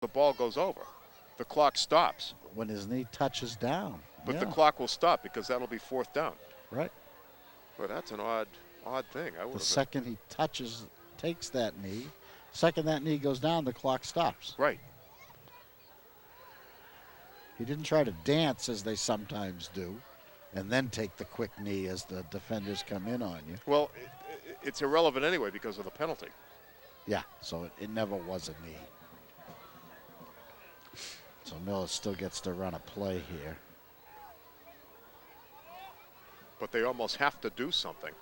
the ball goes over. The clock stops. When his knee touches down. But yeah. the clock will stop because that'll be 4th down. Right. But that's an odd thing. The second he takes that knee, second that knee goes down, the clock stops. Right. He didn't try to dance as they sometimes do and then take the quick knee as the defenders come in on you. Well, it's irrelevant anyway because of the penalty. Yeah, so it never was a knee. So Millis still gets to run a play here. But they almost have to do something.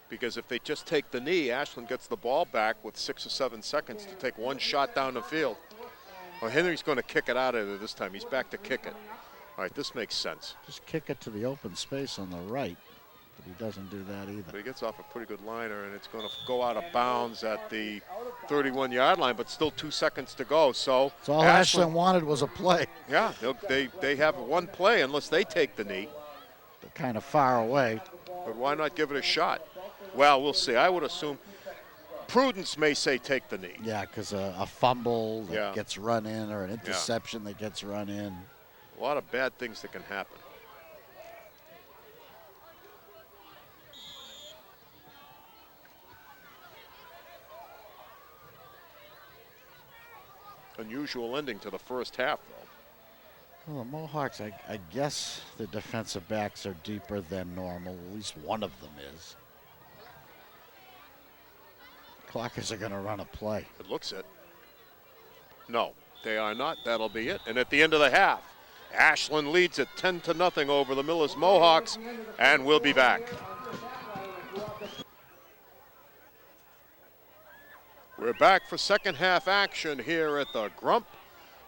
Because if they just take the knee, Ashland gets the ball back with 6 or 7 seconds to take one shot down the field. Well, Henry's going to kick it out of there this time. He's back to kick it. All right, this makes sense. Just kick it to the open space on the right, but he doesn't do that either. But he gets off a pretty good liner, and it's going to go out of bounds at the 31-yard line, but still 2 seconds to go. So all Ashland wanted was a play. Yeah, they have one play unless they take the knee. They're kind of far away. But why not give it a shot? Well, we'll see. I would assume prudence may say take the knee. Yeah, because a fumble that gets run in or an interception that gets run in. A lot of bad things that can happen. Unusual ending to the first half, though. Well, the Mohawks, I guess the defensive backs are deeper than normal. At least one of them is. Clockers are going to run a play. It looks it. No, they are not. That'll be it. And at the end of the half, Ashland leads it 10-0 over the MILLIS Mohawks, and we'll be back. We're back for second half action here at the Grump,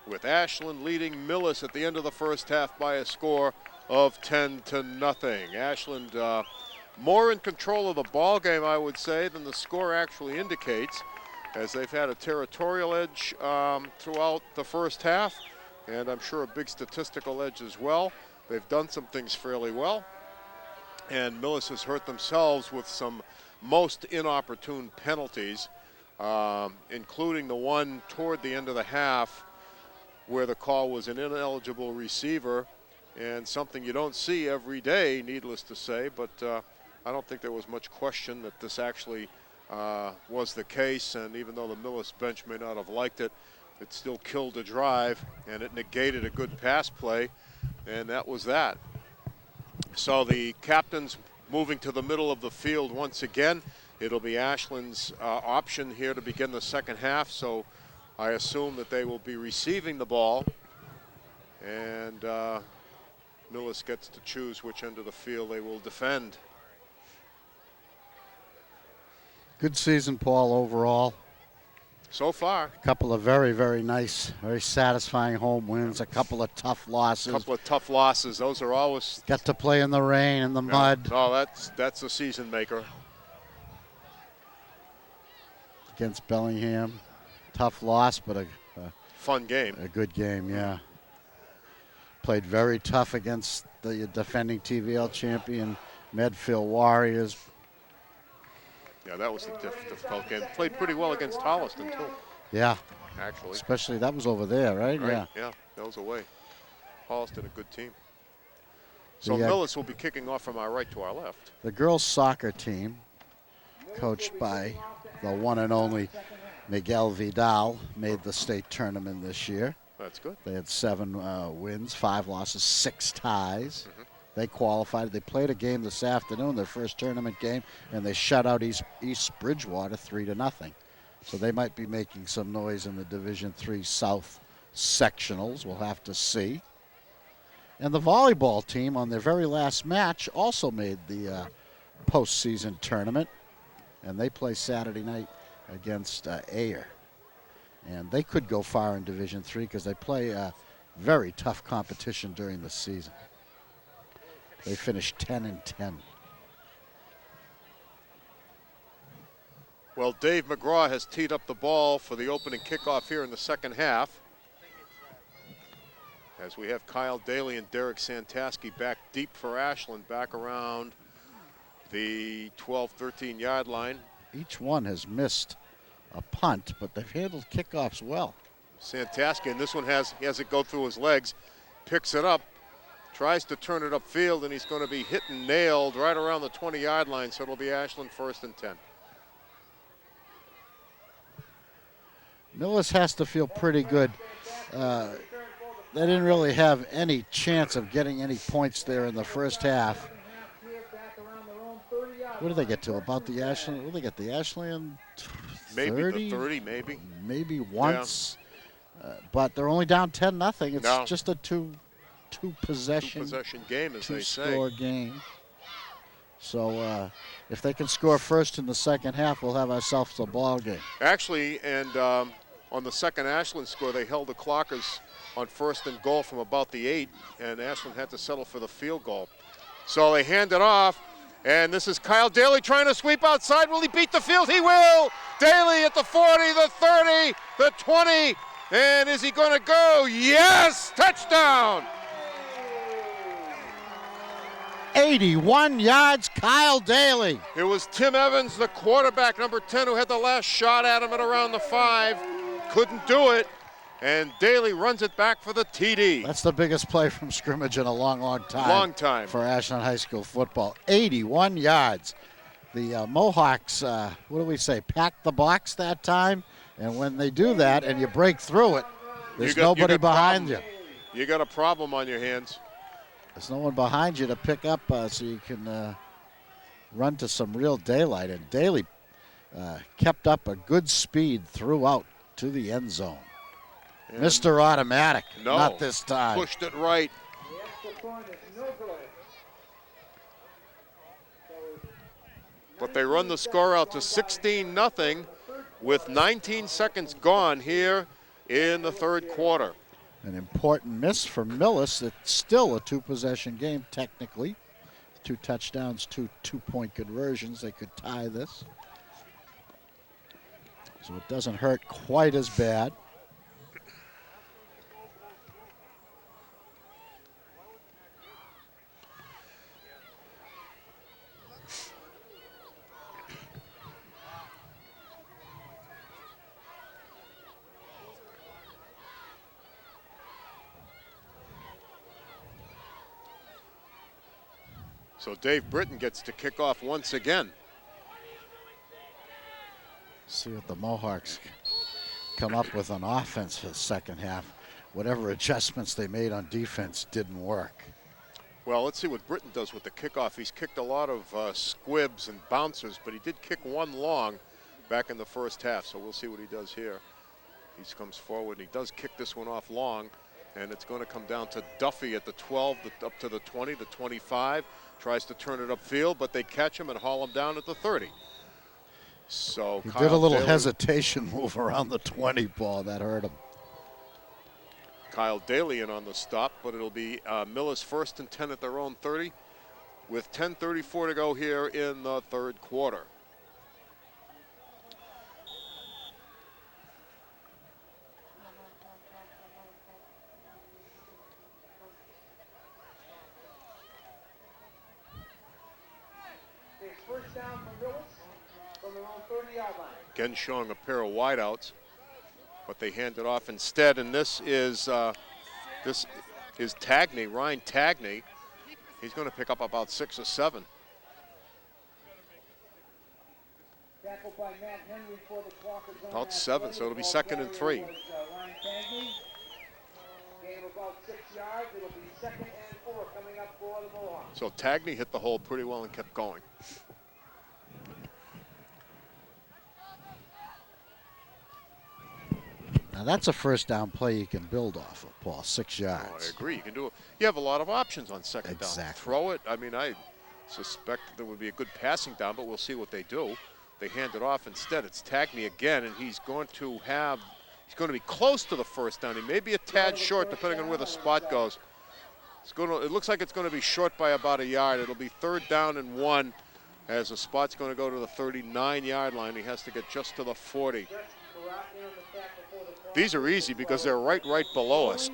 with Ashland leading MILLIS at the end of the first half by a score of 10-0. Ashland more in control of the ball game, I would say, than the score actually indicates, as they've had a territorial edge throughout the first half, and I'm sure a big statistical edge as well. They've done some things fairly well, and MILLIS has hurt themselves with some most inopportune penalties, including the one toward the end of the half where the call was an ineligible receiver, and something you don't see every day, needless to say, but I don't think there was much question that this actually was the case, and even though the MILLIS bench may not have liked it, it still killed a drive, and it negated a good pass play, and that was that. So the captain's moving to the middle of the field once again. It'll be Ashland's option here to begin the second half, so I assume that they will be receiving the ball, and MILLIS gets to choose which end of the field they will defend. Good season, Paul, overall. So far. A couple of very, very nice, very satisfying home wins, a couple of tough losses. Those are always... Got to play in the rain and the mud. Oh, that's a season maker. Against Bellingham. Tough loss, but a fun game. A good game, yeah. Played very tough against the defending TVL champion Medfield Warriors. Yeah, that was a difficult game. Played pretty well against Holliston, too. Yeah. Actually. Especially, that was over there, right? Yeah. Yeah, that was away. Holliston, a good team. So MILLIS will be kicking off from our right to our left. The girls' soccer team, coached by the one and only Miguel Vidal, made the state tournament this year. That's good. They had 7 wins, 5 losses, 6 ties. They qualified. They played a game this afternoon, their first tournament game, and they shut out East Bridgewater 3-0. So they might be making some noise in the Division III South sectionals. We'll have to see. And the volleyball team, on their very last match, also made the postseason tournament, and they play Saturday night against Ayer. And they could go far in Division III because they play a very tough competition during the season. They finished 10-10. Well, Dave McGraw has teed up the ball for the opening kickoff here in the second half, as we have Kyle Daly and Derek Santaski back deep for Ashland, back around the 12-13 yard line. Each one has missed a punt, but they've handled kickoffs well. Santaski, this one he has it go through his legs, picks it up, tries to turn it upfield, and he's going to be hit and nailed right around the 20-yard line, so it'll be Ashland 1st and 10. Millis has to feel pretty good. They didn't really have any chance of getting any points there in the first half. What did they get to? About the Ashland? What did they get? The Ashland 30? Maybe the 30, maybe. Maybe once. Yeah. But they're only down 10-0. It's just a two-possession game, as they say. Two-score game. So if they can score first in the second half, we'll have ourselves a ball game. Actually, and on the second Ashland score, they held the Clockers on 1st and goal from about the 8, and Ashland had to settle for the field goal. So they hand it off, and this is Kyle Daly trying to sweep outside. Will he beat the field? He will! Daly at the 40, the 30, the 20, and is he going to go? Yes! Touchdown! 81 yards, Kyle Daly. It was Tim Evans, the quarterback, number 10, who had the last shot at him at around the 5. Couldn't do it, and Daly runs it back for the TD. That's the biggest play from scrimmage in a long, long time. Long time. For Ashland High School football. 81 yards. The Mohawks, what do we say, packed the box that time, and when they do that and you break through it, there's nobody behind you. You got a problem on your hands. There's no one behind you to pick up so you can run to some real daylight. And Daly kept up a good speed throughout to the end zone. And Mr. Automatic, not this time. Pushed it right. But they run the score out to 16-0 with 19 seconds gone here in the third quarter. An important miss for Millis. It's still a two-possession game, technically. 2 touchdowns, 2 two-point conversions. They could tie this. So it doesn't hurt quite as bad. So Dave Britton gets to kick off once again. See what the Mohawks come up with on offense for the second half. Whatever adjustments they made on defense didn't work. Well, let's see what Britton does with the kickoff. He's kicked a lot of squibs and bouncers, but he did kick one long back in the first half, so we'll see what he does here. He comes forward, and he does kick this one off long, and it's going to come down to Duffy at the 12, up to the 20, the 25. Tries to turn it upfield, but they catch him and haul him down at the 30. So he did a little hesitation move around the 20 ball. That hurt him. Kyle Daly in on the stop, but it'll be Millis 1st and 10 at their own 30 with 10:34 to go here in the third quarter. First down for Millis from their own 30-yard line. Again showing a pair of wideouts, but they hand it off instead, and this is Tagney, Ryan Tagney. He's going to pick up about 6 or 7. Tackled by Matt Henry for the Clockers. About 7, so it'll be 2nd and 3. Ryan Tagney. Gain about 6 yards. It'll be 2nd and 4 coming up for the Mohawks. So Tagney hit the hole pretty well and kept going. Now that's a first down play you can build off of, Paul. 6 yards. Oh, I agree. You can do it. You have a lot of options on second down. Exactly. Throw it. I mean, I suspect there would be a good passing down, but we'll see what they do. They hand it off instead. It's Tagney again, and he's going to be close to the first down. He may be a tad short, depending on where the spot goes. It looks like it's going to be short by about a yard. It'll be 3rd down and 1, as the spot's going to go to the 39-yard line. He has to get just to the 40. These are easy because they're right below us.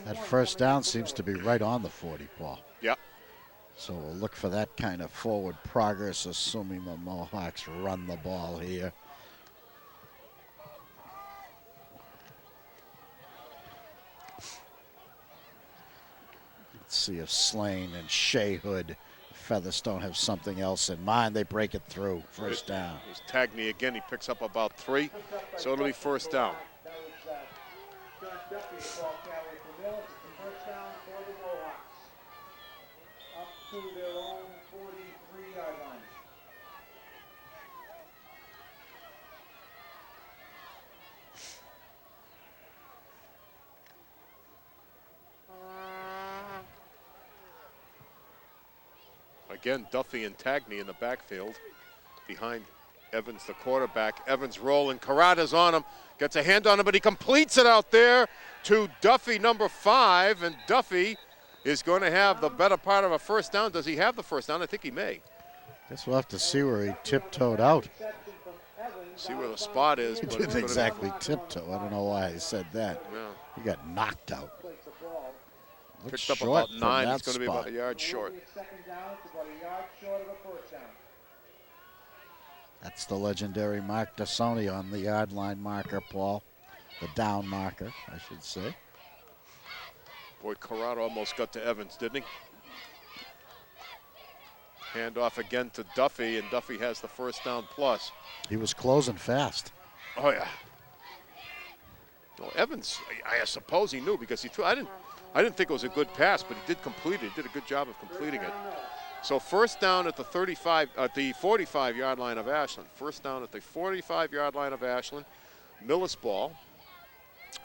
That first down seems to be right on the 40, Paul. Yep. So we'll look for that kind of forward progress, assuming the Mohawks run the ball here. Let's see if Slane and Shayhood, Featherstone have something else in mind. They break it through. First down. It was Tagney again. He picks up about 3. So it'll be first down. That was John Duffy's ball carry for Millis. It's the first down for the Mohawks. Up to their own 43-yard line. Again, Duffy and Tagney in the backfield behind Evans, the quarterback. Evans rolling. Carrada's on him. Gets a hand on him, but he completes it out there to Duffy, number 5. And Duffy is going to have the better part of a first down. Does he have the first down? I think he may. Guess we'll have to see where he tiptoed out. See where the spot is. He but didn't exactly tiptoe. I don't know why he said that. Yeah. He got knocked out. Looks Picked up short about from 9. that He's going to be spot. about a yard short. Second down, it's about a yard short of a first down. That's the legendary Mark Dasoni on the yard line marker, Paul. The down marker, I should say. Boy, Carrada almost got to Evans, didn't he? Hand off again to Duffy, and Duffy has the first down plus. He was closing fast. Oh, yeah. Well, Evans, I suppose he knew because he threw. I didn't think it was a good pass, but he did complete it. He did a good job of completing it. So first down at the 45-yard line of Ashland. First down at the 45-yard line of Ashland. Millis ball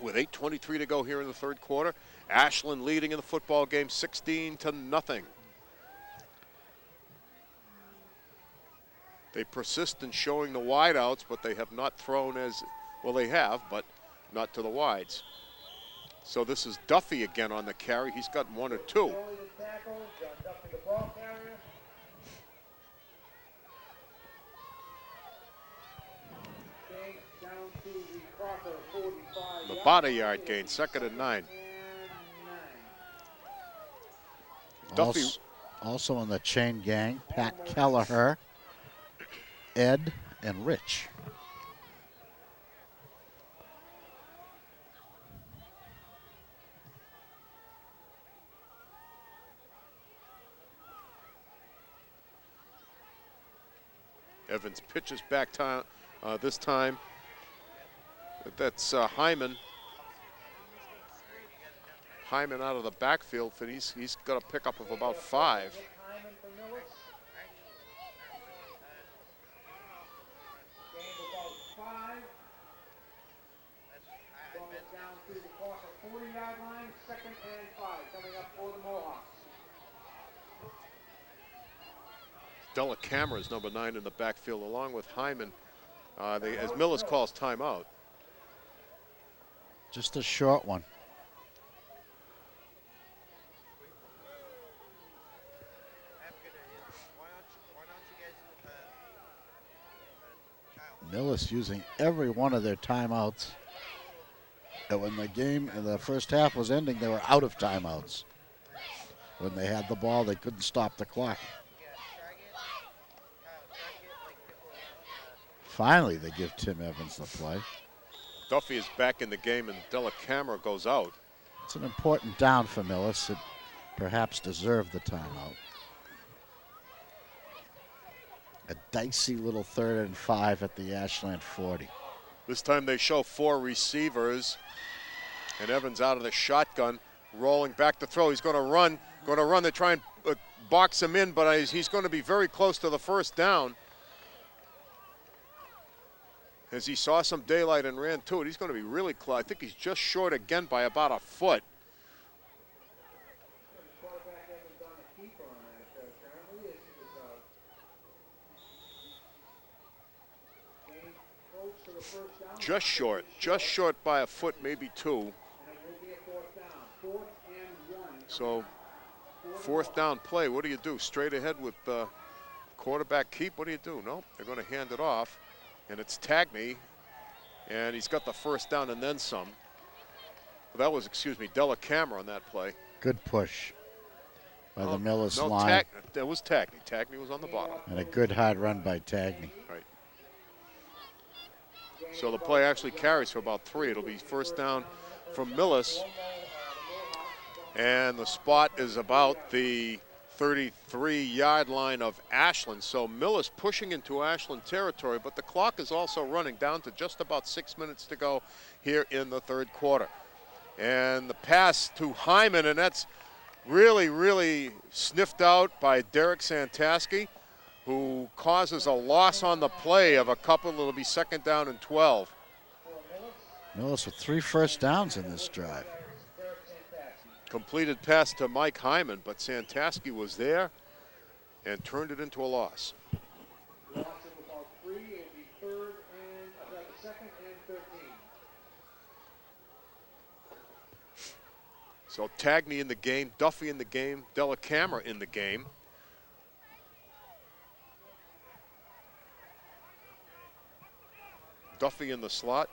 with 8:23 to go here in the third quarter. Ashland leading in the football game 16-0. They persist in showing the wideouts, but they have not thrown as well. They have, but not to the wides. So this is Duffy again on the carry. He's got 1 or 2. About a yard gain, 2nd and 9. Duffy. Also in the chain gang, Pat Kelleher, Ed, and Rich. Evans pitches back this time. That's Hyman. Hyman out of the backfield, and he's got a pickup of about 5. Down to the 40-yard line, 2nd and 5 coming up for the Mohawks. Della Camera is number 9 in the backfield, along with Hyman, as Millis calls timeout. Just a short one. Millis using every one of their timeouts. And when the game in the first half was ending, they were out of timeouts. When they had the ball, they couldn't stop the clock. Finally, they give Tim Evans the play. Duffy is back in the game, and Della Camera goes out. It's an important down for Millis. It perhaps deserved the timeout. A dicey little 3rd and 5 at the Ashland 40. This time they show 4 receivers, and Evans out of the shotgun, rolling back to throw. He's going to run. They try and box him in, but he's going to be very close to the first down. As he saw some daylight and ran to it, he's going to be really close. I think he's just short again by about a foot. Just short by a foot, maybe 2. So, 4th down play. What do you do? Straight ahead with quarterback keep? What do you do? No, they're going to hand it off. And it's Tagney, and he's got the first down and then some. Well, that was, Della Camera on that play. Good push. by the Millis no, line. That was Tagney. Tagney was on the bottom. And a good hard run by Tagney. Right. So the play actually carries for about 3. It'll be first down from Millis. And the spot is about the 33-yard line of Ashland. So Millis pushing into Ashland territory, but the clock is also running down to just about 6 minutes to go here in the third quarter. And the pass to Hyman, and that's really, really sniffed out by Derek Santaski, who causes a loss on the play of a couple. It'll be second down and 12. Millis with 3 first downs in this drive. Completed pass to Mike Hyman, but Santaski was there and turned it into a loss. Loss of about 3, it'll be second and 13. So Tagney in the game, Duffy in the game, Della Camera in the game. Duffy in the slot.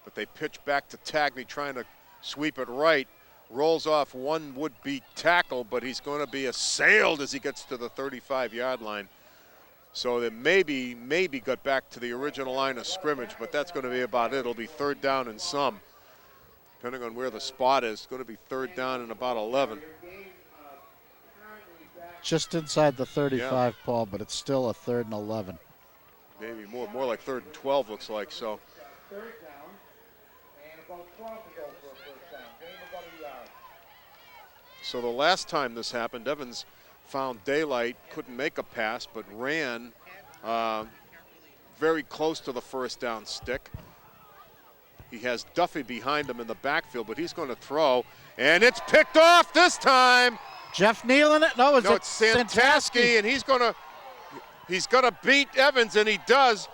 But they pitch back to Tagney, trying to sweep it right. Rolls off one would-be tackle, but he's going to be assailed as he gets to the 35-yard line. So they maybe got back to the original line of scrimmage, but that's going to be about it. It'll be third down and some. Depending on where the spot is, it's going to be third down and about 11. Just inside the 35, yeah. Paul, but it's still a 3rd and 11. Maybe more like 3rd and 12 looks like, so. Third down and about 12 to go for a first down. Gain about a yard. So the last time this happened, Evans found daylight, couldn't make a pass, but ran very close to the first down stick. He has Duffy behind him in the backfield, but he's going to throw, and it's picked off this time. Jeff Neal in it? No, it's Santaski, and he's going to beat Evans, and he does.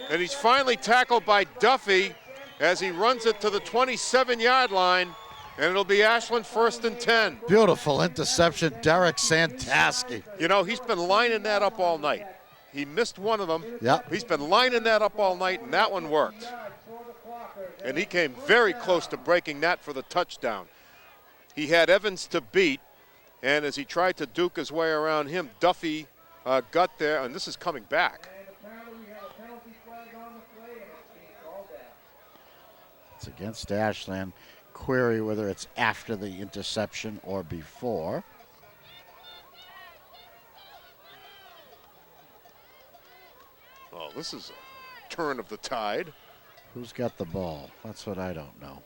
And he's finally tackled by Duffy as he runs it to the 27-yard line, and it'll be Ashland 1st and 10. Beautiful interception, Derek Santaski. You know, he's been lining that up all night. He missed one of them. Yep. He's been lining that up all night, and that one worked. And he came very close to breaking that for the touchdown. He had Evans to beat, and as he tried to duke his way around him, Duffy got there, and this is coming back. It's against Ashland. Query whether it's after the interception or before. Well, this is a turn of the tide. Who's got the ball? That's what I don't know.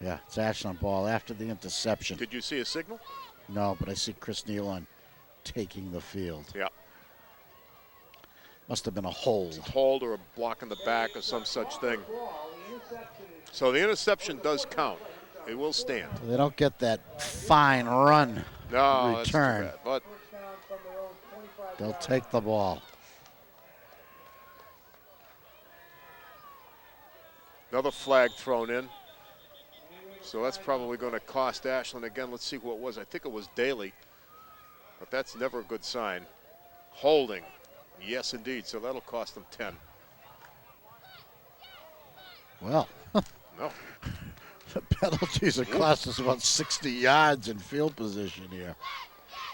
Yeah, it's Ashland ball after the interception. Did you see a signal? No, but I see Chris Nealon taking the field. Yeah. Must have been a hold. Hold or a block in the back or some such thing. So the interception does count. It will stand. So they don't get that fine run return. That's too bad, but they'll take the ball. Another flag thrown in. So that's probably going to cost Ashland again. Let's see who it was. I think it was Daly. But that's never a good sign. Holding. Yes, indeed. So that'll cost them 10. Well, no. The penalties have cost us about 60 yards in field position here.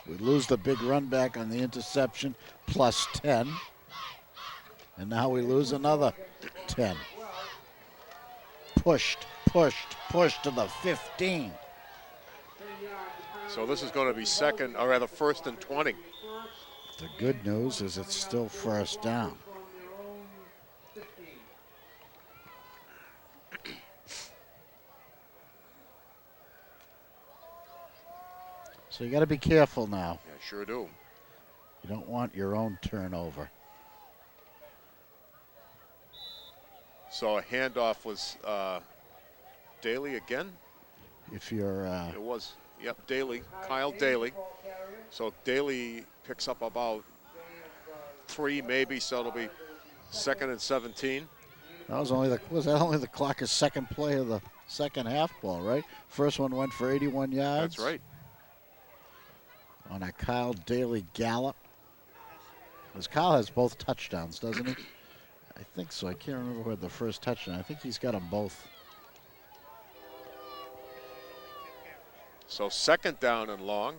We lose the big run back on the interception, plus 10. And now we lose another 10. Pushed to the 15. So this is going to be second, or rather 1st and 20. The good news is it's still first down. So you got to be careful now. Yeah, sure do. You don't want your own turnover. So a handoff was Daly again? If you're... It was, yep, Daly, Kyle Daly. So Daly picks up about 3 maybe, so it'll be 2nd and 17. That was only the clock's second play of the second half ball, right? First one went for 81 yards. That's right. On a Kyle Daly gallop. Because Kyle has both touchdowns, doesn't he? I think so. I can't remember who had the first touchdown. I think he's got them both. So second down and long.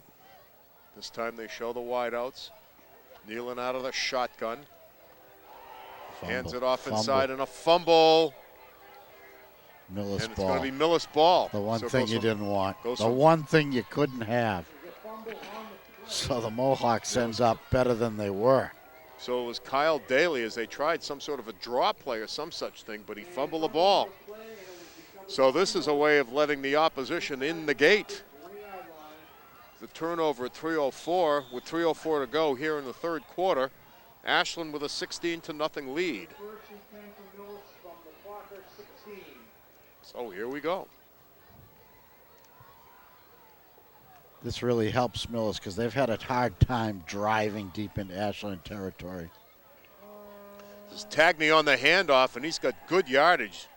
This time they show the wideouts. Kneeling out of the shotgun. Hands it off inside and a fumble. Millis and it's ball. going to be Millis ball. The one So thing you didn't want. The from one thing you couldn't have. So the Mohawks ends up better than they were. So it was Kyle Daly as they tried some sort of a draw play or some such thing, but he fumbled the ball. So this is a way of letting the opposition in the gate. The turnover at 3:04 with 3:04 to go here in the third quarter. Ashland with a 16-0 lead. So here we go. This really helps Millis because they've had a hard time driving deep into Ashland territory. This is Tagney on the handoff, and he's got good yardage.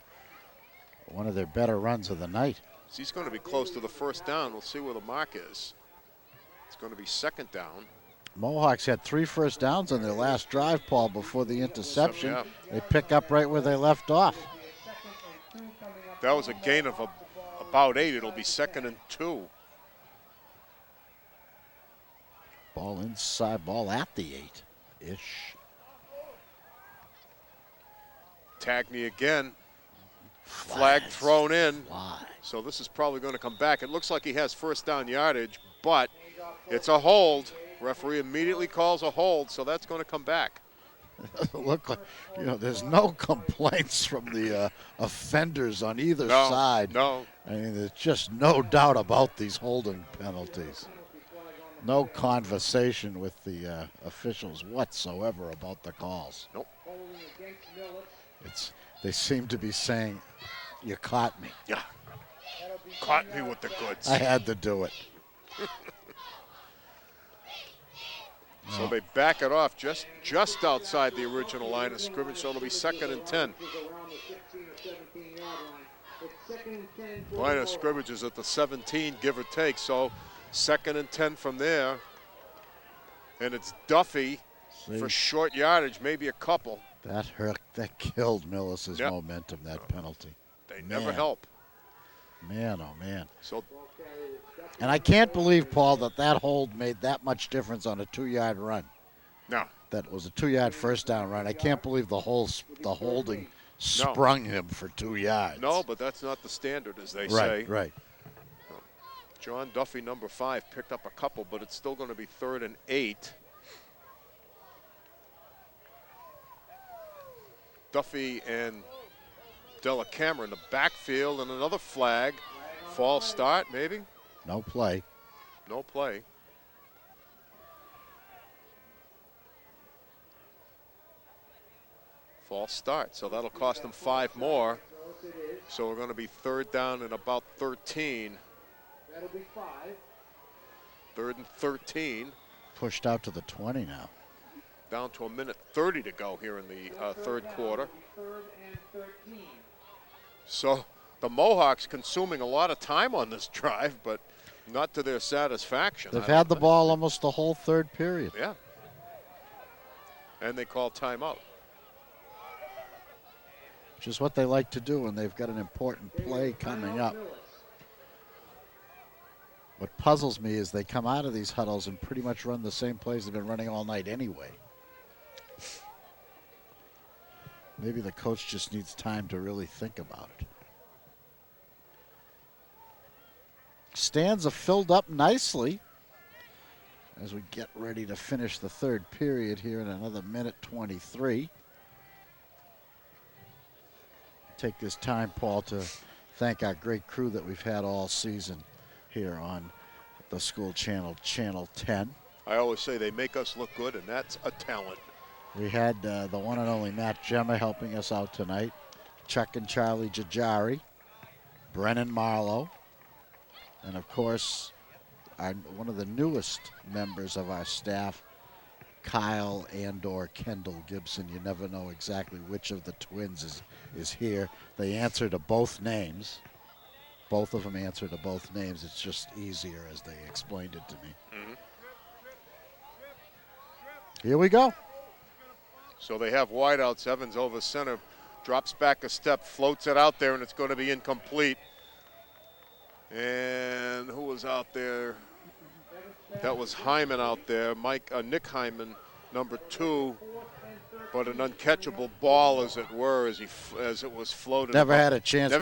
One of their better runs of the night. So he's going to be close to the first down. We'll see where the mark is. It's going to be second down. Mohawks had 3 first downs on their last drive, Paul, before the interception. Yeah. They pick up right where they left off. That was a gain of about 8. It'll be 2nd and 2. Ball inside, ball at the 8-ish. Tagney again. Flag thrown in. Fly. So this is probably going to come back. It looks like he has first down yardage, but it's a hold. Referee immediately calls a hold, so that's going to come back. Look like, there's no complaints from the offenders on either side. No. I mean, there's just no doubt about these holding penalties. No conversation with the officials whatsoever about the calls. Nope. They seem to be saying, you caught me. Yeah. Caught me with the goods. I had to do it. So they back it off just outside the original line of scrimmage, so it'll be 2nd and 10. Line of scrimmage is at the 17, give or take, so 2nd and 10 from there. And it's Duffy for short yardage, maybe a couple. That hurt. That killed Millis's momentum, that penalty. They never help. Man, oh, man. So, and I can't believe, Paul, that hold made that much difference on a 2-yard run. No. That was a 2-yard first down run. I can't believe the holding sprung him for 2 yards. No, but that's not the standard, as they say. Right. John Duffy, number 5, picked up a couple, but it's still going to be 3rd and 8. Duffy and Della Camera in the backfield, and another flag. False start, maybe? No play. No play. False start, so that'll cost them 5 more. So we're going to be 3rd down and about 13. That'll be 5. 3rd and 13. Pushed out to the 20 now. Down to 1:30 to go here in the third quarter. 3rd and 13. So the Mohawks consuming a lot of time on this drive, but not to their satisfaction. They've had the ball almost the whole third period. Yeah. And they call timeout. Which is what they like to do when they've got an important play coming up. What puzzles me is they come out of these huddles and pretty much run the same plays they've been running all night anyway. Maybe the coach just needs time to really think about it. Stands are filled up nicely as we get ready to finish the third period here in another 1:23. Take this time, Paul, to thank our great crew that we've had all season here on the school channel, Channel 10. I always say they make us look good, and that's a talent. We had the one and only Matt Gemma helping us out tonight, Chuck and Charlie Jajari, Brennan Marlowe, and of course, one of the newest members of our staff, Kyle and/or Kendall Gibson. You never know exactly which of the twins is here. They answer to both names. Both of them answer to both names. It's just easier as they explained it to me. Here we go. So they have wideouts. Evans over center, drops back a step, floats it out there, and it's going to be incomplete. And who was out there? That was Hyman out there, Nick Hyman, number 2. But an uncatchable ball, as it were, as it was floated. Never had a chance.